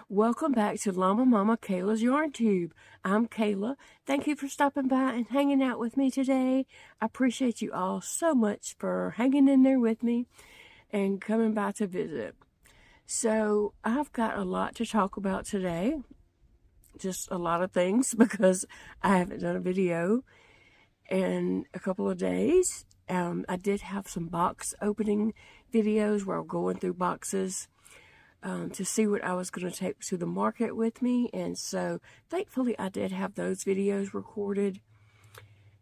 Welcome back to Llama Mama Kayla's Yarn Tube. I'm Kayla. Thank you for stopping by and hanging out with me today. I appreciate you all so much for hanging in there with me and coming by to visit. So I've got a lot to talk about today. Just a lot of things because I haven't done a video in a couple of days. I did have some box opening videos where I'm going through boxes to see what I was going to take to the market with me. And so thankfully I did have those videos recorded,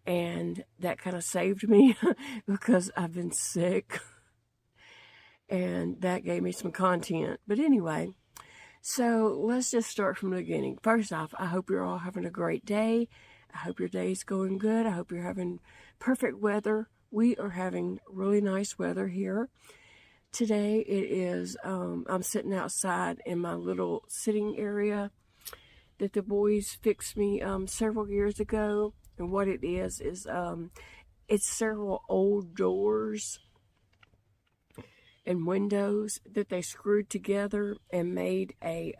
and that kind of saved me because I've been sick, and that gave me some content. But anyway, so let's just start from the beginning. First off, I hope you're all having a great day. I hope your day's going good. I hope you're having perfect weather. We are having really nice weather here. Today it is, I'm sitting outside in my little sitting area that the boys fixed me several years ago. And what it is it's several old doors and windows that they screwed together and made a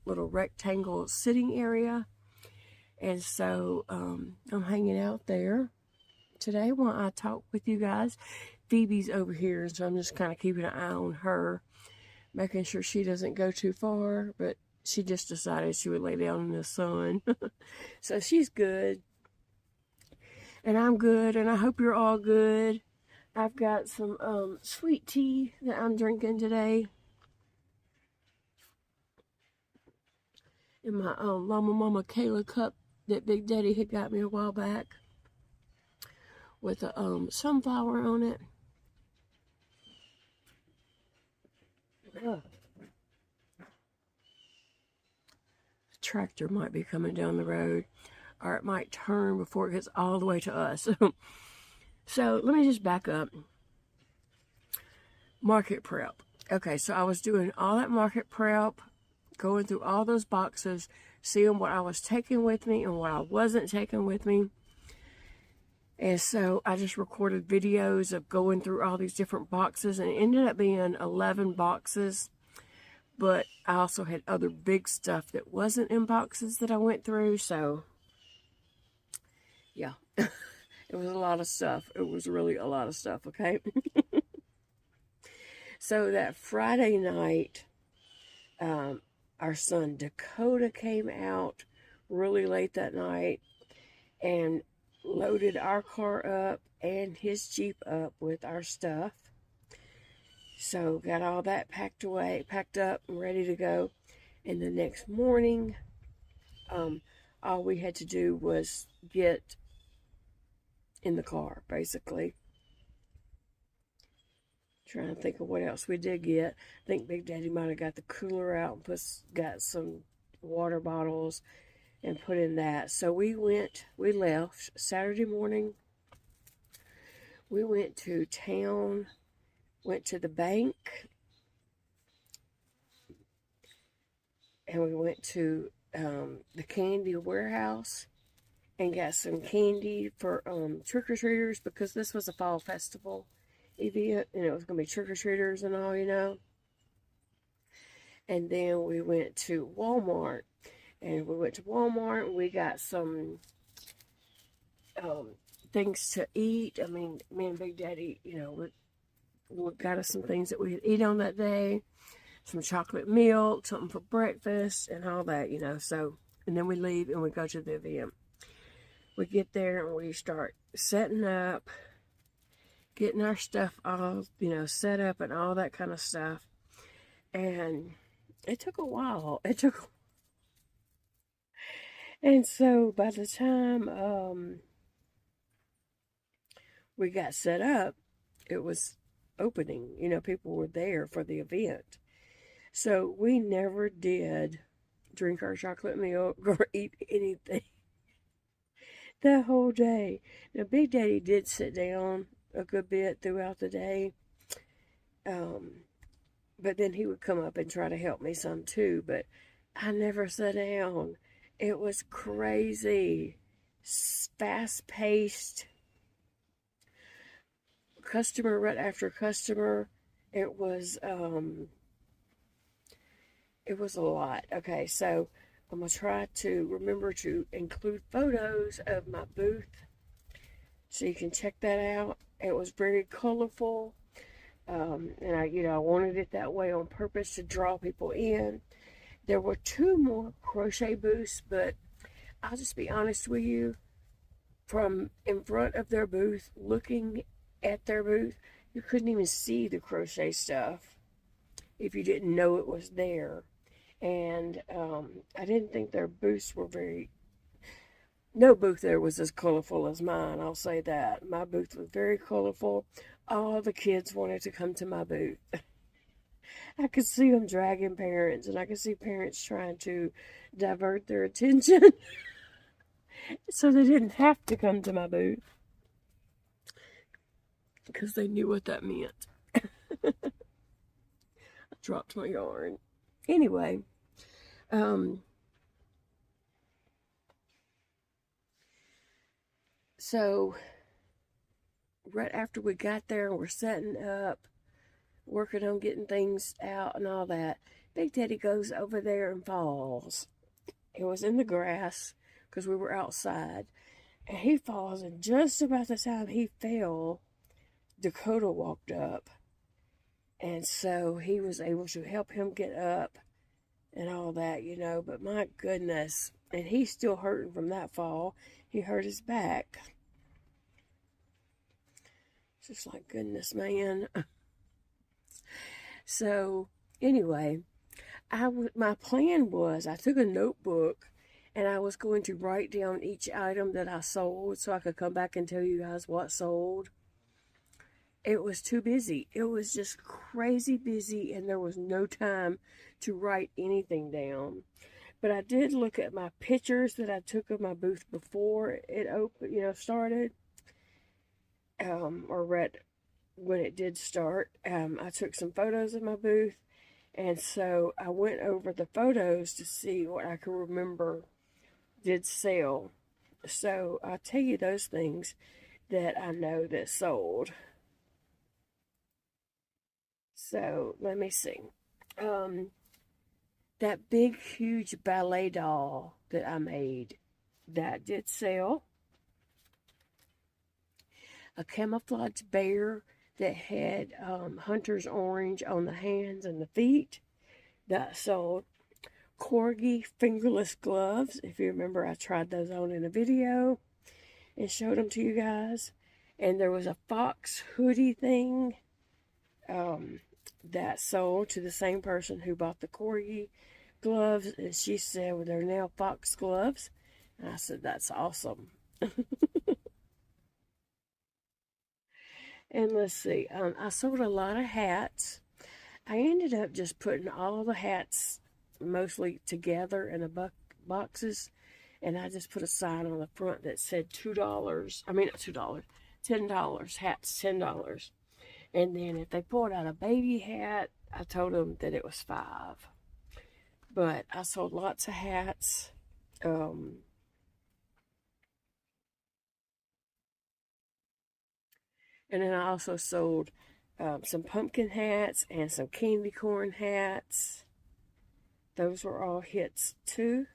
little rectangle sitting area. And so I'm hanging out there today while I talk with you guys. Phoebe's over here, so I'm just kind of keeping an eye on her, making sure she doesn't go too far, but she just decided she would lay down in the sun. So she's good, and I'm good, and I hope you're all good. I've got some sweet tea that I'm drinking today in my Llama cup that Big Daddy had got me a while back with a sunflower on it. The tractor might be coming down the road, or it might turn before it gets all the way to us. So let me just back up. Market prep. Okay, so I was doing all that market prep, going through all those boxes, seeing what I was taking with me and what I wasn't taking with me. And so I just recorded videos of going through all these different boxes, and it ended up being 11 boxes. But I also had other big stuff that wasn't in boxes that I went through. So yeah, it was a lot of stuff. It was really a lot of stuff, okay? So that Friday night, our son Dakota came out really late that night and loaded our car up and his Jeep up with our stuff. So got all that packed up and ready to go. And the next morning, all we had to do was get in the car, basically. Trying to think of what else we did get. I think Big Daddy might have got the cooler out and got some water bottles and put in that. So we left Saturday morning. We went to town, went to the bank, and we went to the candy warehouse and got some candy for trick-or-treaters, because this was a fall festival event and it was going to be trick-or-treaters and all, you know. And then we went to Walmart. And we went to Walmart and we got some things to eat. I mean, me and Big Daddy, you know, we got us some things that we could eat on that day. Some chocolate milk, something for breakfast, and all that, you know. So, and then we leave and we go to the event. We get there and we start setting up, getting our stuff all, you know, set up and all that kind of stuff. And it took a while. And so by the time we got set up, it was opening. You know, people were there for the event. So we never did drink our chocolate milk or eat anything that whole day. Now, Big Daddy did sit down a good bit throughout the day. But then he would come up and try to help me some too. But I never sat down. It was crazy, fast-paced, customer right after customer. It was it was a lot. Okay, so I'm going to try to remember to include photos of my booth so you can check that out. It was very colorful. And I wanted it that way on purpose to draw people in. There were two more crochet booths, but I'll just be honest with you. From in front of their booth, looking at their booth, you couldn't even see the crochet stuff if you didn't know it was there. And I didn't think their booths were no booth there was as colorful as mine, I'll say that. My booth was very colorful. All the kids wanted to come to my booth. I could see them dragging parents, and I could see parents trying to divert their attention so they didn't have to come to my booth because they knew what that meant. I dropped my yarn. Anyway, so right after we got there and we're setting up, working on getting things out and all that, Big Daddy goes over there and falls. It was in the grass because we were outside. And he falls, and just about the time he fell, Dakota walked up. And so he was able to help him get up and all that, But my goodness, and he's still hurting from that fall. He hurt his back. Just like, goodness, man. So, anyway, my plan was I took a notebook and I was going to write down each item that I sold so I could come back and tell you guys what sold. It was too busy. It was just crazy busy, and there was no time to write anything down. But I did look at my pictures that I took of my booth before it started. Or right when it did start. I took some photos of my booth, and so I went over the photos to see what I could remember did sell. So I'll tell you those things that I know that sold. So let me see. That big, huge ballet doll that I made, that did sell. A camouflage bear that had hunter's orange on the hands and the feet, that sold. Corgi fingerless gloves. If you remember, I tried those on in a video and showed them to you guys. And there was a fox hoodie thing that sold to the same person who bought the Corgi gloves. And she said, well, they're now fox gloves. And I said, that's awesome. And let's see, I sold a lot of hats. I ended up just putting all the hats mostly together in boxes, and I just put a sign on the front that said $2. I mean, not $2, $10. Hats, $10. And then if they pulled out a baby hat, I told them that it was $5. But I sold lots of hats. And then I also sold some pumpkin hats and some candy corn hats. Those were all hits too.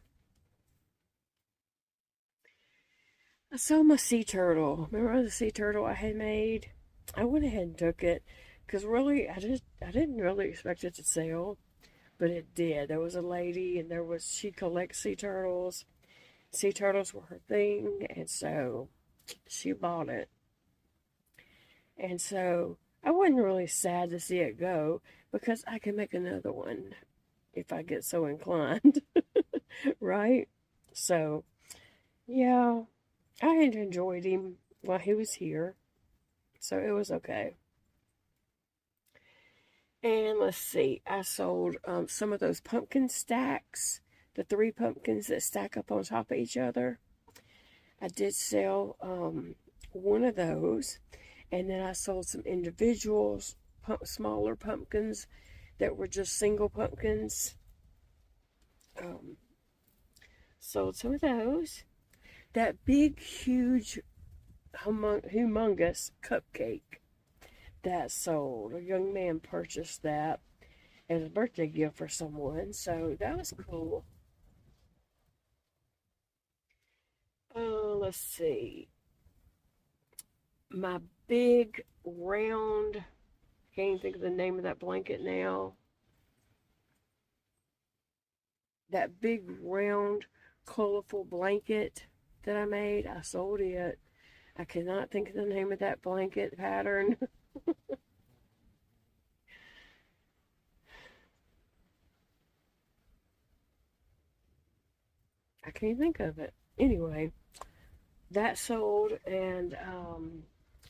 I sold my sea turtle. Remember the sea turtle I had made? I went ahead and took it because really I didn't really expect it to sell, but it did. There was a lady, and she collects sea turtles. Sea turtles were her thing, and so she bought it. And so I wasn't really sad to see it go because I can make another one if I get so inclined, right? So, yeah, I had enjoyed him while he was here, so it was okay. And let's see, I sold some of those pumpkin stacks, the 3 pumpkins that stack up on top of each other. I did sell one of those. And then I sold some individuals, smaller pumpkins that were just single pumpkins. Sold some of those. That big, huge, humongous cupcake that sold. A young man purchased that. as a birthday gift for someone. So that was cool. Let's see. My big round, can't even think of the name of that blanket now. That big round colorful blanket that I made, I sold it. I cannot think of the name of that blanket pattern. I can't think of it. Anyway, that sold, and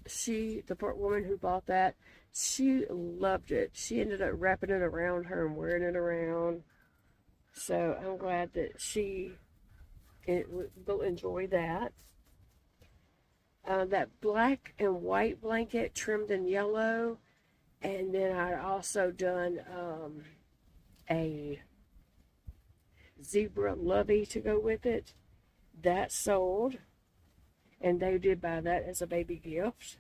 the part woman who bought that, she loved it. She ended up wrapping it around her and wearing it around. So I'm glad that will enjoy that. That black and white blanket trimmed in yellow, and then I also done a zebra lovey to go with it. That sold, and they did buy that as a baby gift.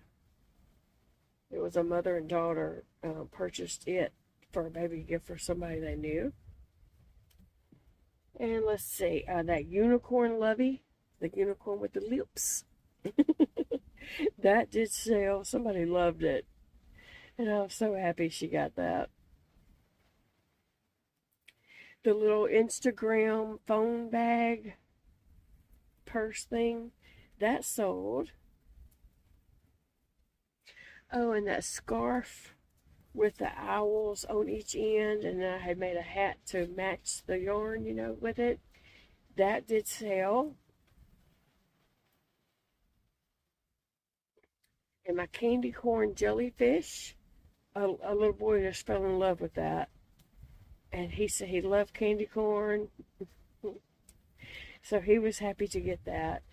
It was a mother and daughter purchased it for a baby gift for somebody they knew. And let's see, that unicorn lovey, the unicorn with the lips. That did sell. Somebody loved it. And I was so happy she got that. The little Instagram phone bag purse thing, that sold. Oh, and that scarf with the owls on each end, and I had made a hat to match the yarn, with it. That did sell. And my candy corn jellyfish, a little boy just fell in love with that. And he said he loved candy corn. So he was happy to get that.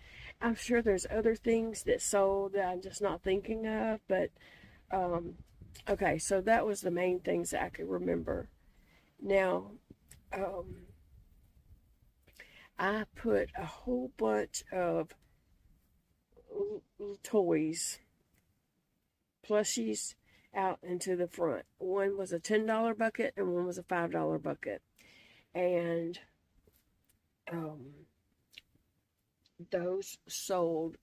I'm sure there's other things that sold that I'm just not thinking of, but okay, so that was the main things that I could remember. Now, I put a whole bunch of toys, plushies, out into the front. One was a $10 bucket and one was a $5 bucket. And those sold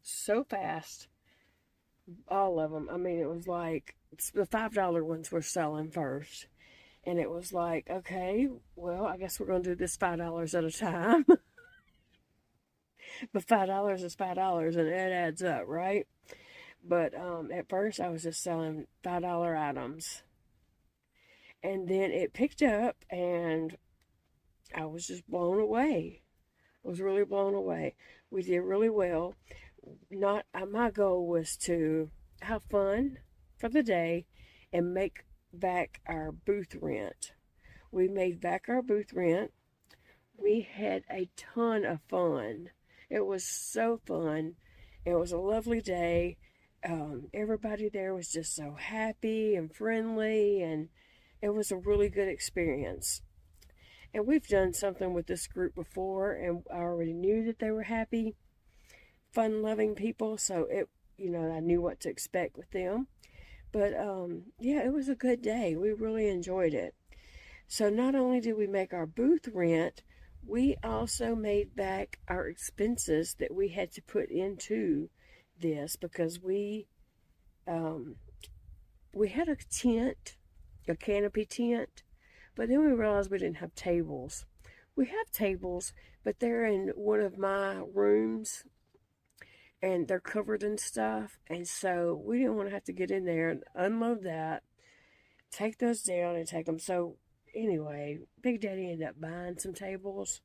so fast. All of them. I mean, it was like the $5 ones were selling first. And it was like, okay, well, I guess we're going to do this $5 at a time. But $5 is $5 and it adds up, right? But at first I was just selling $5 items. And then it picked up and I was just blown away. I was really blown away. We did really well. Not my goal was to have fun for the day and make back our booth rent. We made back our booth rent. We had a ton of fun. It was so fun. It was a lovely day. Everybody there was just so happy and friendly, and it was a really good experience. And we've done something with this group before, and I already knew that they were happy, fun-loving people, so I knew what to expect with them. But yeah, it was a good day. We really enjoyed it. So not only did we make our booth rent, we also made back our expenses that we had to put into this, because we had a tent, a canopy tent, but then we realized we didn't have tables. We have tables, but they're in one of my rooms and they're covered in stuff, and so we didn't want to have to get in there and unload that, take those down and take them. So anyway, Big Daddy ended up buying some tables.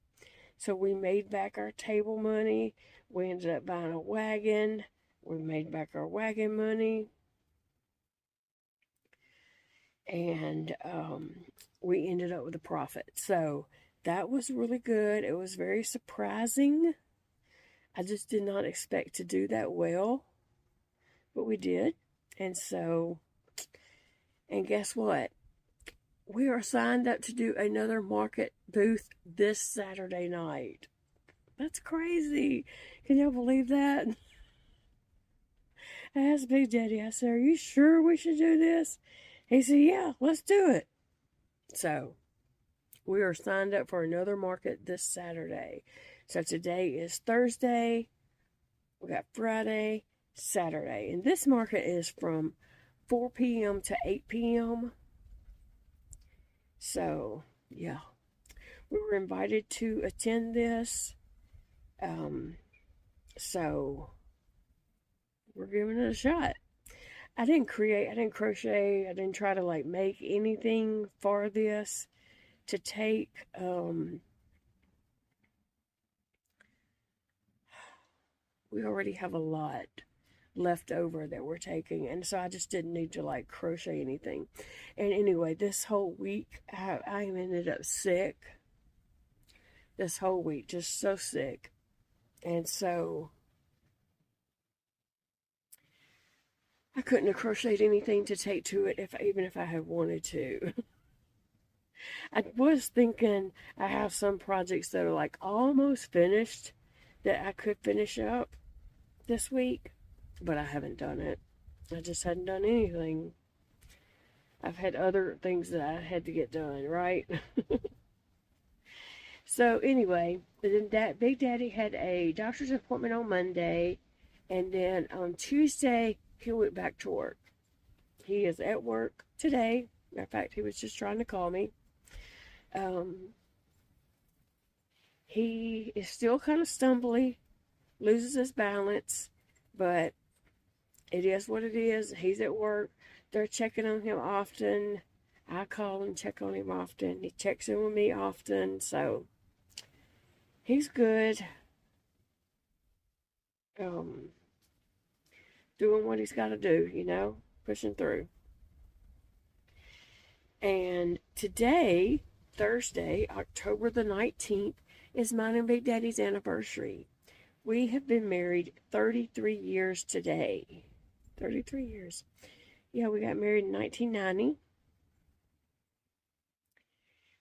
So we made back our table money. We ended up buying a wagon. We made back our wagon money. And we ended up with a profit. So that was really good. It was very surprising. I just did not expect to do that well, but we did. And guess what? We are signed up to do another market booth this Saturday night. That's crazy. Can y'all believe that? I asked Big Daddy, I said, are you sure we should do this? He said, yeah, let's do it. So we are signed up for another market this Saturday. So today is Thursday. We got Friday, Saturday. And this market is from 4 p.m. to 8 p.m. So, yeah. We were invited to attend this. So we're giving it a shot. I didn't crochet, I didn't try to like make anything for this to take. We already have a lot left over that we're taking, and so I just didn't need to like crochet anything. And anyway, this whole week I ended up sick. This whole week, just so sick. And so I couldn't have crocheted anything to take to it even if I had wanted to. I was thinking I have some projects that are like almost finished that I could finish up this week, but I haven't done it. I just hadn't done anything. I've had other things that I had to get done, right? So anyway, then Big Daddy had a doctor's appointment on Monday, and then on Tuesday he went back to work. He is at work today. Matter of fact, he was just trying to call me. He is still kind of stumbly, loses his balance, but it is what it is. He's at work. They're checking on him often. I call and check on him often. He checks in with me often, so he's good. Doing what he's got to do, pushing through. And today, Thursday, October the 19th, is mine and Big Daddy's anniversary. We have been married 33 years today. 33 years. Yeah, we got married in 1990.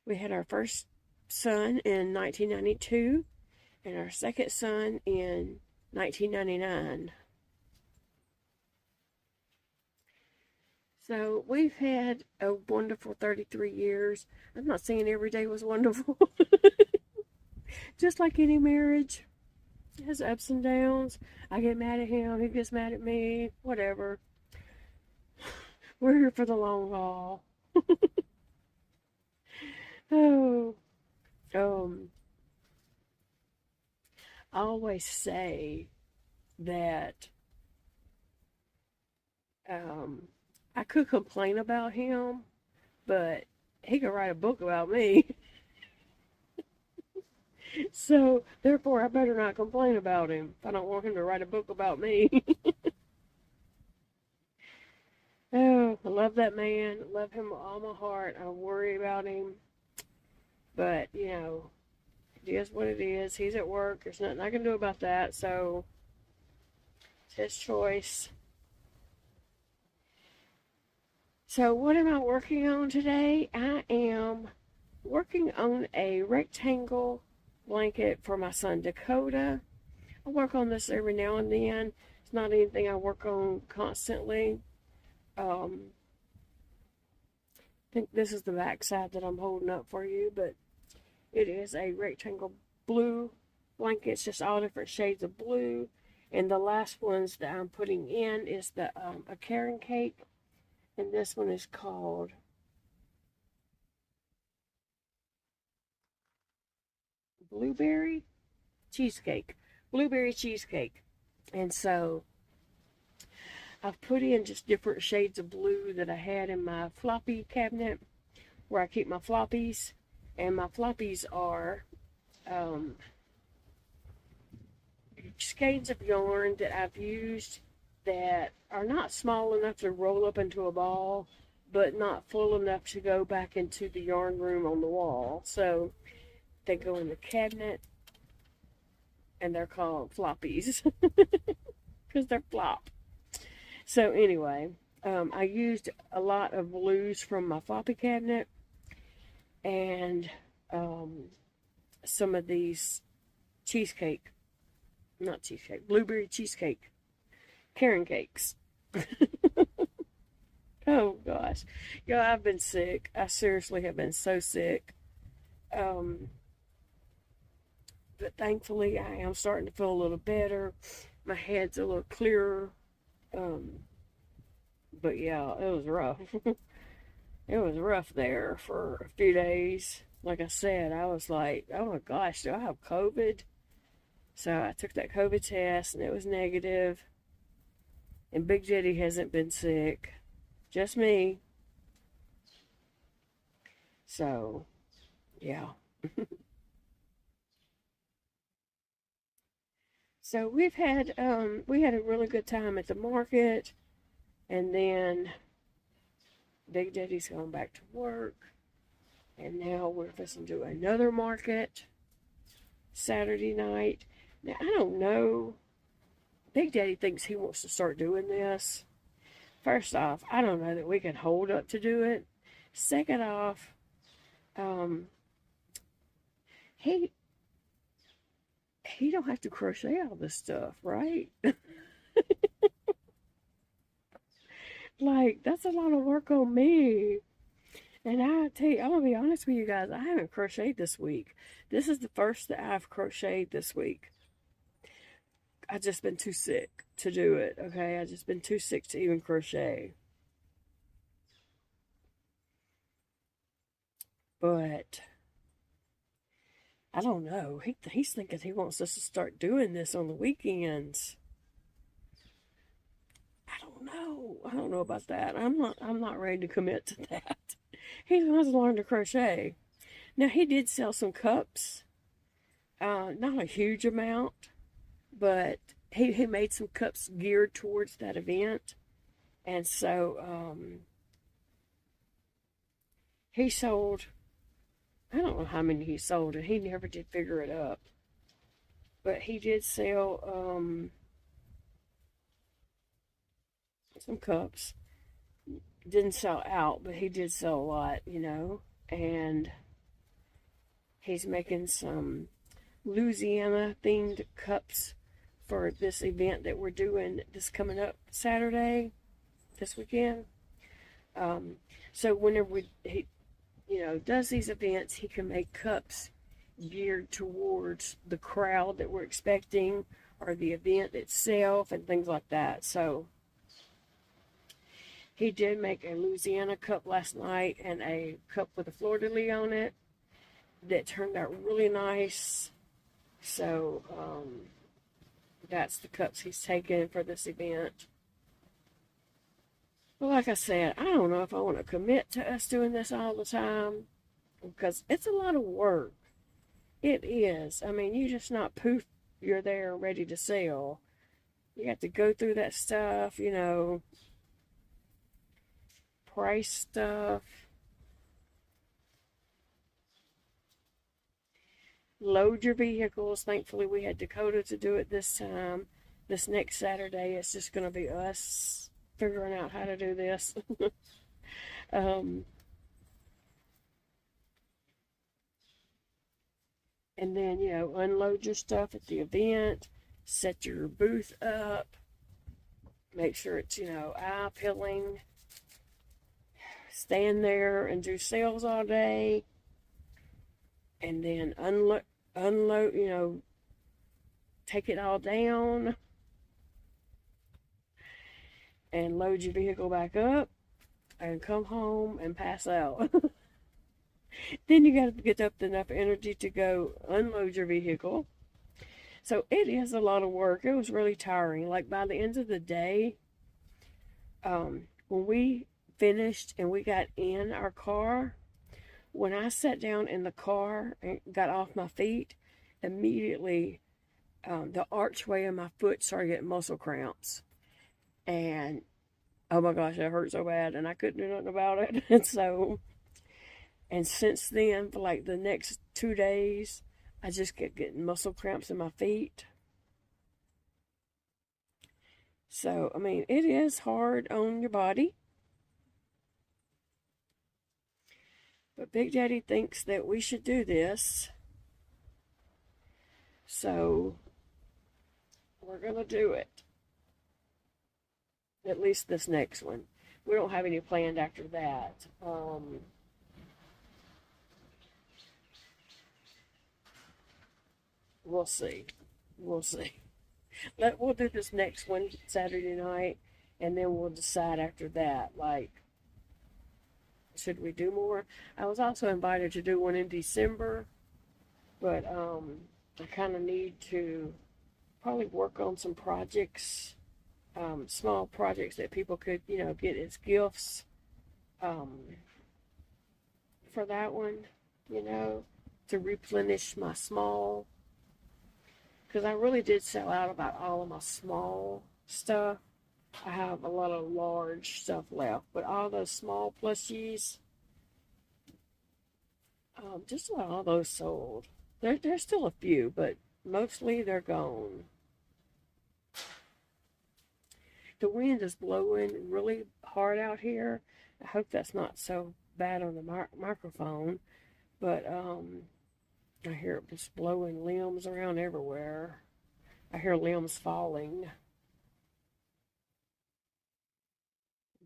We had our first son in 1992 and our second son in 1999. So we've had a wonderful 33 years. I'm not saying every day was wonderful. Just like any marriage, it has ups and downs. I get mad at him, he gets mad at me, whatever. We're here for the long haul. Oh, I always say that I could complain about him, but he could write a book about me. So, therefore, I better not complain about him if I don't want him to write a book about me. Oh, I love that man. Love him with all my heart. I worry about him. But, it is what it is. He's at work. There's nothing I can do about that. So, it's his choice. So, what am I working on today? I am working on a rectangle blanket for my son Dakota. I work on this every now and then. It's not anything I work on constantly. I think this is the back side that I'm holding up for you, but it is a rectangle blue blanket. It's just all different shades of blue. And the last ones that I'm putting in is the a carrot cake, and this one is called blueberry cheesecake. Blueberry cheesecake. And so I've put in just different shades of blue that I had in my floppy cabinet where I keep my floppies. And my floppies are skeins of yarn that I've used that are not small enough to roll up into a ball, but not full enough to go back into the yarn room on the wall. So they go in the cabinet, and they're called floppies because they're flop. So anyway, I used a lot of blues from my floppy cabinet and some of these blueberry cheesecake carrot cakes. Oh gosh. I've been sick. I seriously have been so sick. Um, but thankfully I am starting to feel a little better. My head's a little clearer. Um, but yeah, it was rough. It was rough there for a few days. Like I said, I was like, oh my gosh, do I have COVID? So I took that COVID test and it was negative. And Big Jetty hasn't been sick, just me. So, yeah. So we had a really good time at the market, and then Big Daddy's going back to work, and now we're fixing to do another market Saturday night. Now I don't know. Big Daddy thinks he wants to start doing this. First off, I don't know that we can hold up to do it. Second off, um, he he don't have to crochet all this stuff, right? Like that's a lot of work on me. And I tell you, I'm gonna be honest with you guys. I haven't crocheted this week. This is the first that I've crocheted this week. I've just been too sick to do it. Okay, I've just been too sick to even crochet. But I don't know. He's thinking he wants us to start doing this on the weekends. I don't know. I don't know about that. I'm not ready to commit to that. He wants to learn to crochet. Now he did sell some cups. Not a huge amount, but he made some cups geared towards that event. And so he sold, I don't know how many he sold, and he never did figure it up. But he did sell some cups. Didn't sell out, but he did sell a lot, you know. And he's making some Louisiana themed cups for this event that we're doing this coming up Saturday, this weekend. Um, so whenever he does these events, he can make cups geared towards the crowd that we're expecting or the event itself and things like that. So he did make a Louisiana cup last night and a cup with a fleur-de-lis on it that turned out really nice. So that's the cups he's taking for this event. But like I said, I don't know if I want to commit to us doing this all the time because it's a lot of work. It is. I mean, you just not poof, you're there ready to sell. You have to go through that stuff, price stuff, load your vehicles. Thankfully, we had Dakota to do it this time. This next Saturday, it's just going to be us figuring out how to do this. um, and then, unload your stuff at the event, set your booth up, make sure it's, eye peeling, stand there and do sales all day, and then unload, take it all down and load your vehicle back up and come home and pass out. Then you got to get up enough energy to go unload your vehicle. So it is a lot of work. It was really tiring. Like by the end of the day, when we finished and we got in our car, when I sat down in the car and got off my feet, immediately the archway of my foot started getting muscle cramps. And oh my gosh, it hurt so bad, and I couldn't do nothing about it. And since then, for like the next 2 days, I just kept getting muscle cramps in my feet. So, I mean, it is hard on your body. But Big Daddy thinks that we should do this. So, we're going to do it. At least this next one. we don't have any planned after that. We'll see. We'll see. We'll do this next one Saturday night, and then we'll decide after that, like, should we do more? I was also invited to do one in December, but I kind of need to probably work on some projects, small projects that people could, get as gifts um, for that one, you know, to replenish my small. Because I really did sell out about all of my small stuff. I have a lot of large stuff left, but all those small plushies, just about all those sold. There's still a few, but mostly they're gone. The wind is blowing really hard out here. I hope that's not so bad on the microphone, but I hear it just blowing limbs around everywhere. I hear limbs falling.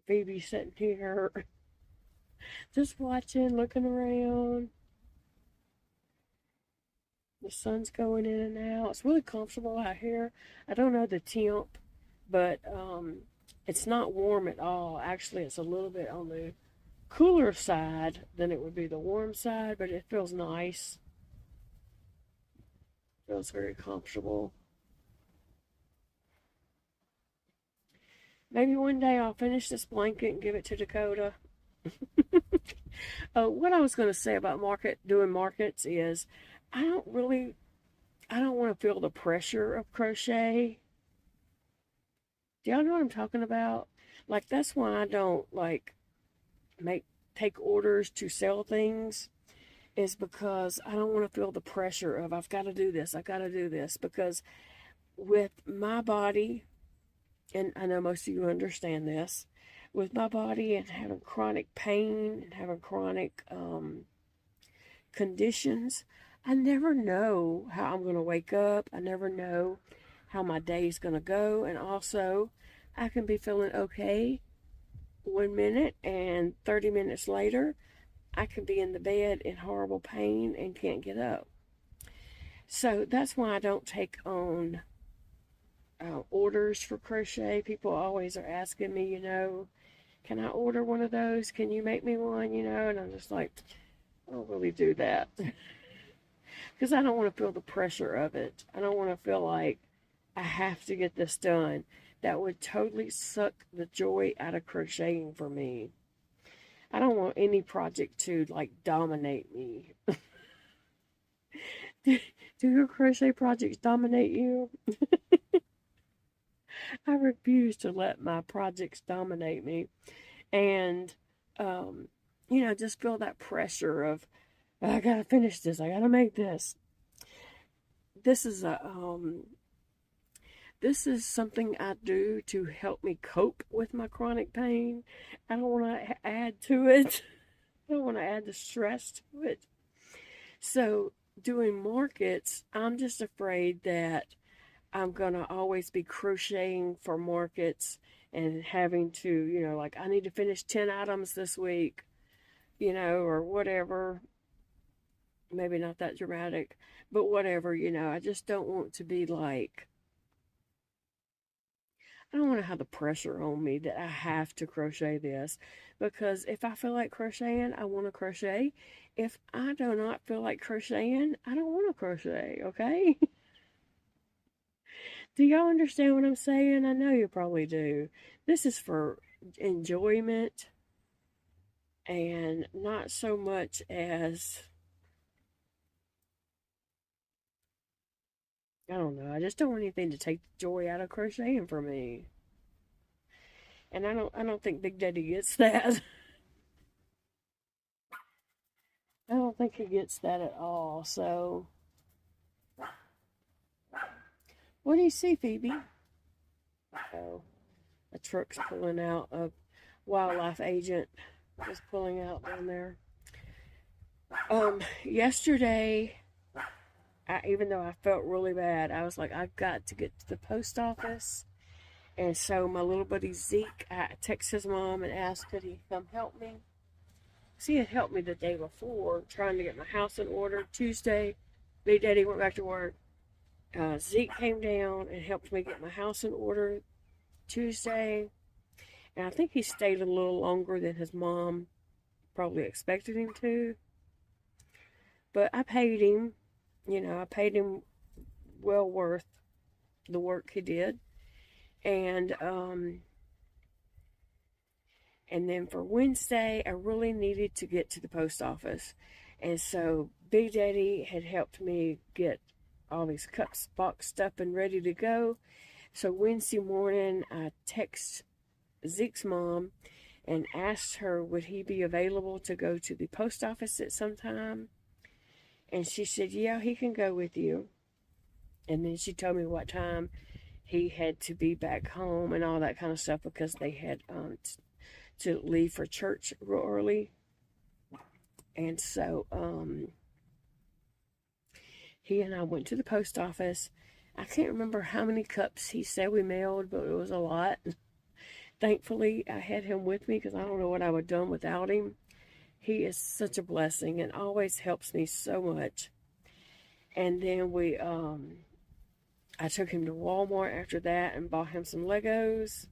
Phoebe's sitting here, just watching, looking around. The sun's going in and out. It's really comfortable out here. I don't know the temp, but it's not warm at all. Actually, it's a little bit on the cooler side than it would be the warm side, but it feels nice. Feels very comfortable. Maybe one day I'll finish this blanket and give it to Dakota. What I was going to say about doing markets is I don't want to feel the pressure of crochet. Do y'all know what I'm talking about? Like, that's why I don't like take orders to sell things, is because I don't want to feel the pressure of I've got to do this, I've got to do this, because with my body, and I know most of you understand this, with my body and having chronic pain and having chronic conditions, I never know how I'm going to wake up. I never know how my day is going to go. And also, I can be feeling okay 1 minute, and 30 minutes later, I can be in the bed in horrible pain and can't get up. So that's why I don't take on orders for crochet. People always are asking me, can I order one of those? Can you make me one? And I'm just like, I don't really do that. Because I don't want to feel the pressure of it. I don't want to feel like I have to get this done. That would totally suck the joy out of crocheting for me. I don't want any project to, like, dominate me. Do your crochet projects dominate you? I refuse to let my projects dominate me. And, just feel that pressure of, I gotta finish this, I gotta make this. This is something I do to help me cope with my chronic pain. I don't want to add to it. I don't want to add the stress to it. So doing markets, I'm just afraid that I'm going to always be crocheting for markets and having to, like, I need to finish 10 items this week, or whatever. Maybe not that dramatic, but whatever, I just don't want to be like, I don't want to have the pressure on me that I have to crochet this, because if I feel like crocheting, I want to crochet. If I do not feel like crocheting, I don't want to crochet, okay? Do y'all understand what I'm saying? I know you probably do. This is for enjoyment and not so much as, I don't know, I just don't want anything to take the joy out of crocheting for me. And I don't think Big Daddy gets that. I don't think he gets that at all. So, what do you see, Phoebe? Oh, a truck's pulling out. A wildlife agent is pulling out down there. Yesterday, even though I felt really bad, I was like, I've got to get to the post office And so my little buddy Zeke, I texted his mom and asked could he come help me. He had helped me the day before trying to get my house in order. Tuesday, Big Daddy went back to work. Zeke came down and helped me get my house in order Tuesday. And I think he stayed a little longer than his mom probably expected him to. But I paid him, I paid him well worth the work he did. And then for Wednesday, I really needed to get to the post office. And so Big Daddy had helped me get all these cups boxed up and ready to go. So Wednesday morning, I texted Zeke's mom and asked her would he be available to go to the post office at some time. And she said, yeah, he can go with you. And then she told me what time he had to be back home and all that kind of stuff because they had to leave for church real early. And so he and I went to the post office. I can't remember how many cups he said we mailed, but it was a lot. Thankfully, I had him with me because I don't know what I would have done without him. He is such a blessing and always helps me so much. And then I took him to Walmart after that and bought him some Legos.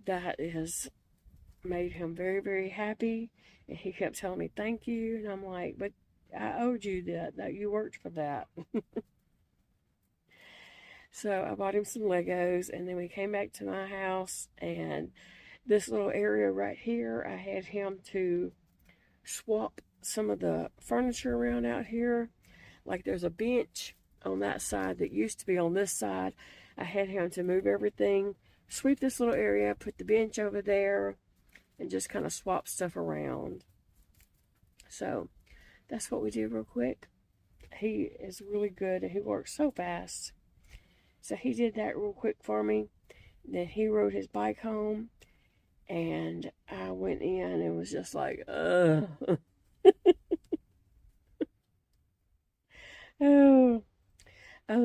That has made him very, very happy. And he kept telling me, thank you. And I'm like, but I owed you that you worked for that. So I bought him some Legos, and then we came back to my house, and this little area right here, I had him to swap some of the furniture around out here. Like there's a bench on that side that used to be on this side. I had him to move everything, sweep this little area, put the bench over there, and just kind of swap stuff around. So that's what we did real quick. He is really good, and he works so fast. So he did that real quick for me. Then he rode his bike home, and I went in and was just like, ugh. Oh.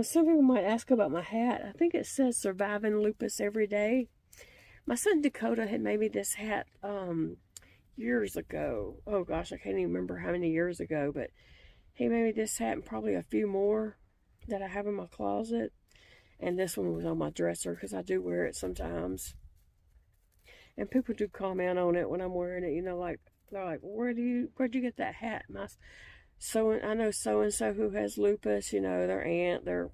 Some people might ask about my hat. I think it says surviving lupus every day. My son Dakota had made me this hat years ago. Oh gosh, I can't even remember how many years ago, but he made me this hat and probably a few more that I have in my closet. And this one was on my dresser because I do wear it sometimes. And people do comment on it when I'm wearing it, like they're like, where'd you get that hat? I know so-and-so who has lupus, their aunt, their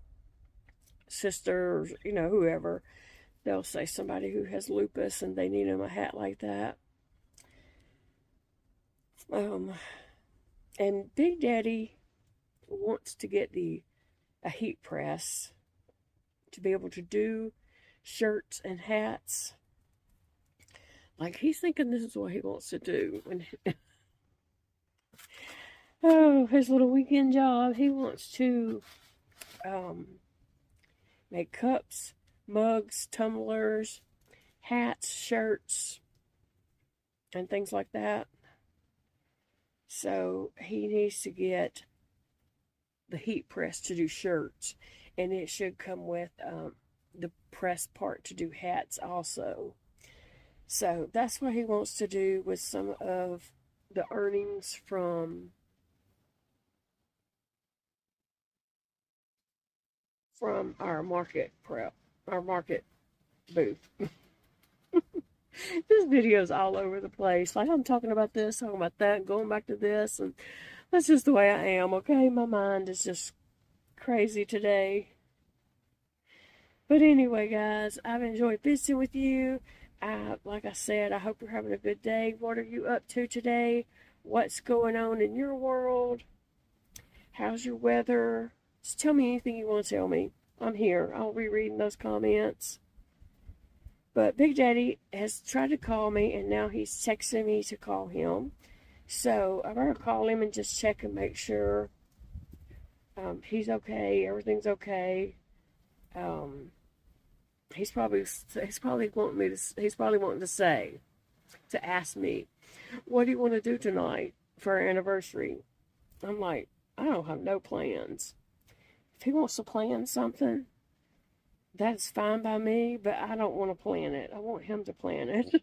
sister, whoever. They'll say somebody who has lupus and they need them a hat like that. And Big Daddy wants to get a heat press to be able to do shirts and hats. Like he's thinking this is what he wants to do. His little weekend job. He wants to make cups, mugs, tumblers, hats, shirts, and things like that. So he needs to get the heat press to do shirts. And it should come with the press part to do hats also. So that's what he wants to do with some of the earnings from our market booth. This video's all over the place. Like I'm talking about this, talking about that, going back to this, and that's just the way I am, okay? My mind is just crazy today. But anyway, guys, I've enjoyed visiting with you. Like I said, I hope you're having a good day. What are you up to today? What's going on in your world? How's your weather? Just tell me anything you want to tell me. I'm here. I'll be reading those comments. But Big Daddy has tried to call me, and now he's texting me to call him. So I better call him and just check and make sure he's okay, everything's okay. He's probably wanting to ask me, what do you want to do tonight for our anniversary? I'm like, I don't have no plans. If he wants to plan something, That's fine by me, but I don't want to plan it. I want him to plan it.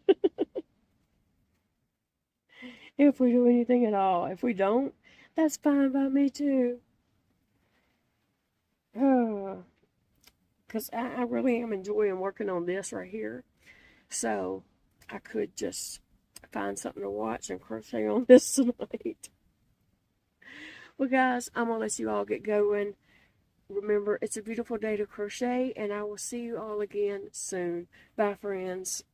If we do anything at all. If we don't, that's fine by me too. Because I really am enjoying working on this right here. So I could just find something to watch and crochet on this tonight. Well, guys, I'm going to let you all get going. Remember, it's a beautiful day to crochet, and I will see you all again soon. Bye, friends.